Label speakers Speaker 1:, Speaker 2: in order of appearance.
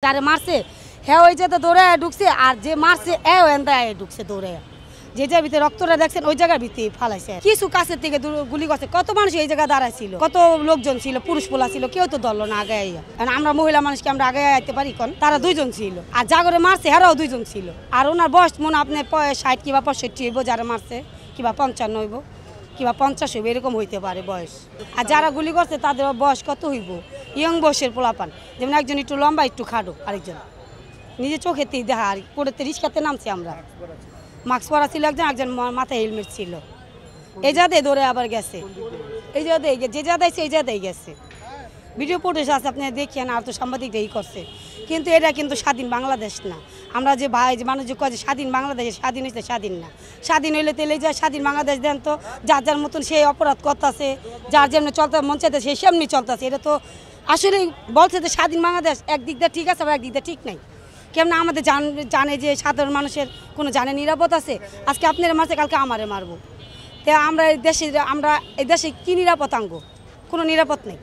Speaker 1: যারে মারছে হ্যাঁ ওই যেতে দৌড়ে ঢুকছে আর যে মারছে এও এন্দায় ঢুকছে দৌড়ে যে যে ভিতরে রক্তটা দেখছেন ওই জায়গার ভিতরে ফালাইছে কিছু কাছের থেকে গুলি করছে কত মানুষ এই জায়গায় দাঁড়াইছিল কত লোকজন ছিল পুরুষ পোলা ছিল কেউ তো ধরলো না আগে কারণ আমরা মহিলা মানুষকে আমরা আগে আইতে পারি কোন তারা দুইজন ছিল আর জাগরে মারছে হেরাও দুইজন ছিল আর ওনার বয়স মনে আপনি 60 কিংবা 65 হইব যারা মারছে কিংবা 55 হইব কিংবা 50 হইব এরকম হইতে পারে বয়স আর যারা গুলি করছে তাদের বয়স কত হইব ইয়ং বয়সের পোলাপান যেমন একজন একটু লম্বা একটু খাটো আরেকজন নিজে চোখেতেই দেখা আর কোড়েতে রিস্কাতে নামছি আমরা মাস্ক পরা ছিল একজন একজন মাথায় হেলমেট ছিল এই জায়গায় দৌড়ে আবার গেছে এই জায়গায় যে জায়গায় এই জায়গায় গেছে ভিডিও ফুটেজ আছে আপনি দেখেন আর তো সাংবাদিকরা এই করছে কিন্তু এটা কিন্তু স্বাধীন বাংলাদেশ না আমরা যে ভাই যে মানুষ যে কয় যে স্বাধীন বাংলাদেশে স্বাধীন হয়েছে স্বাধীন না স্বাধীন হইলে তেলে যায় স্বাধীন বাংলাদেশ দেন তো যার যার মতন সেই অপরাধ করতেছে যার যেমনি চলতে মন চাইতে সেই সেমনি চলতেছে এটা তো আসলে বলছে যে স্বাধীন বাংলাদেশ একদিক দিয়ে ঠিক আছে আবার একদিক দিয়ে ঠিক নাই কেমন আমাদের জানে যে সাধারণ মানুষের কোনো জানে নিরাপদ আছে আজকে আপনারা মারছে কালকে আমারে মারবো তো আমরা এই দেশে কি নিরাপদ আনবো কোনো নিরাপদ নেই